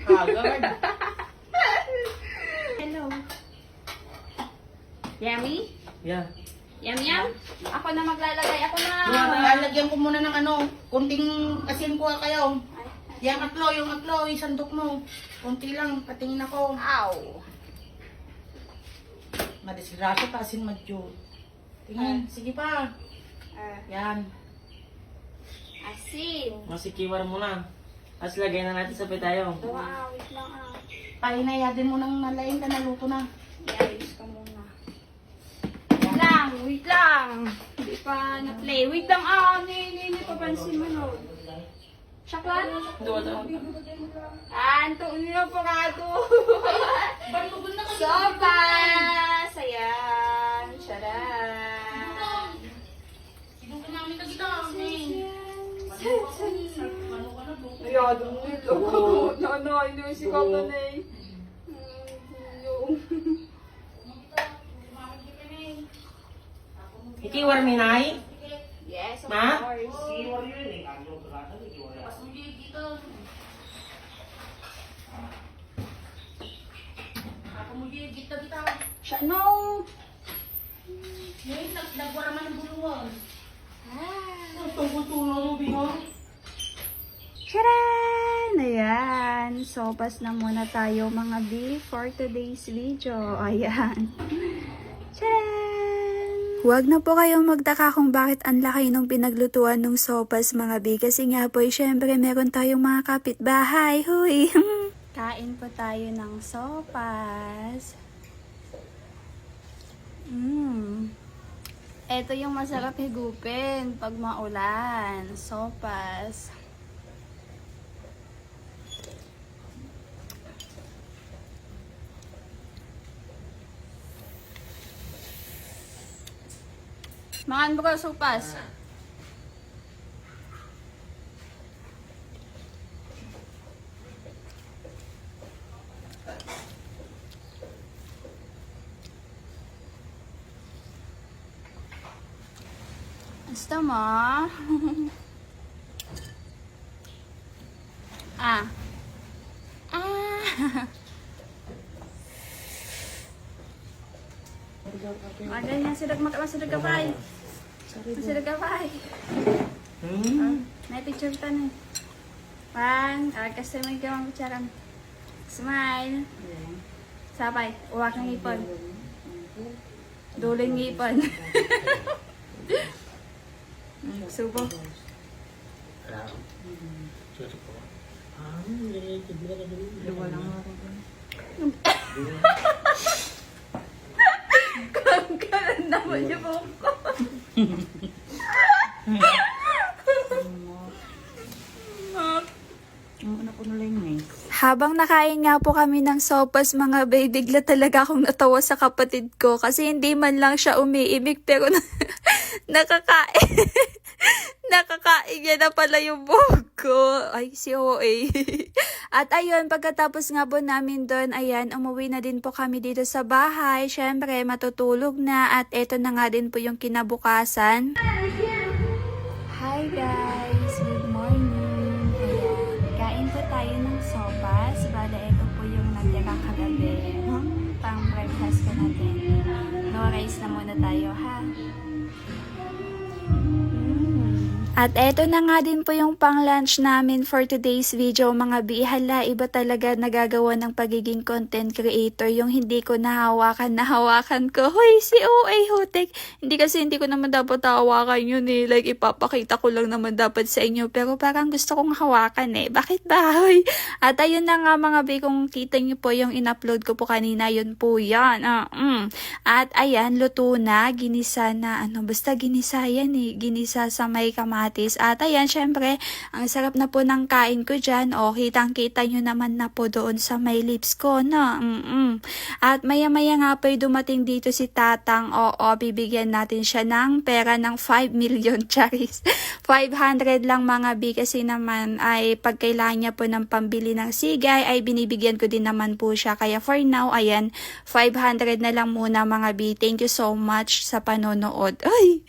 Agad. Hello. Yummy? Yeah. Yum yum? Ako na maglalagay. Ako na. Lalagyan ko muna ng kunting asin ko kayo. Yung atlo, isandok mo. Kunti lang, patingin ako. Ow. Madisgrasya pa asin madyo. Tingin, sige pa. Yan. Asin. Masikiwar mo na. Tapos lagay na natin sa petayo. Wow, wait lang Pahinayadin mo nang nalain ka, naluto na. I-ayos ka muna. Wait lang. Hindi pa na-play. Wait lang Nini, papansin mo no. Chaklan? Doon. Anto, nyo pa ka to. Balugod na kasi. Sopas! Ayan. Charan. Sinong ka namin nagita? Ayadong nito. Nanay, hindi si Kakanay. Ikiwar minay? Yes, of Ma? course. Siya, no. Ngayon, nagwara man ng bulungan. Tungkol-tulong mo, Bino. Charan! Ayan. Sopas na muna tayo mga B for today's video. Ayan. Charan! Huwag na po kayong magtaka kung bakit ang laki nung pinaglutuan ng sopas mga B. Kasi nga po, syempre meron tayong mga kapitbahay. Huy! Kain po tayo ng sopas. Ito yung masarap higupin pag maulan. Sopas. Mangan mo ka sopas. Basta mo. Ah. Ganyan silag masilag ka pa. Masilag ka pa. May picture ta na. Kasi may gawang kutsarang. Smile. Sabay. Uwak ng ipon. Duling ipon. Subo. Dua lang ako. Kang naman niyo po ko. Habang nakain nga po kami ng sopas mga bay, bigla talaga akong natawa sa kapatid ko kasi hindi man lang siya umiimik pero nakakain. Nakakain niya na pala yung buhok ko. Ay, si OA. At ayun, pagkatapos nga po namin doon, ayan, umuwi na din po kami dito sa bahay. Syempre, matutulog na at eto na nga din po yung kinabukasan. Hi guys! Good morning! Ayan, kain po tayo ng sopas. Bala, ito po yung natira kagabi. Pang breakfast ko natin. No rice na muna tayo, ha? At eto na nga din po yung pang lunch namin for today's video mga bihala. Iba talaga nagagawa ng pagiging content creator. Yung hindi ko nahawakan ko. Hoy, si OA Hotek. Hindi ko naman dapat hawakan yun eh. Like ipapakita ko lang naman dapat sa inyo. Pero parang gusto kong hawakan eh. Bakit ba? Hoy? At ayun na nga mga bi, kung kita nyo po yung in-upload ko po kanina, yun po yan. At ayan, luto na. Ginisa na. Basta ginisa yan eh. Ginisa sa may kamatis. At ayan, syempre, ang sarap na po ng kain ko dyan. O, kitang-kita nyo naman na po doon sa may lips ko, no? At maya-maya nga po dumating dito si Tatang. Oo, bibigyan natin siya ng pera ng 5 million charis. 500 lang mga bi kasi naman ay pagkailangan niya po ng pambili ng sigay ay binibigyan ko din naman po siya. Kaya for now, ayan, 500 na lang muna mga bi. Thank you so much sa panonood. Ay!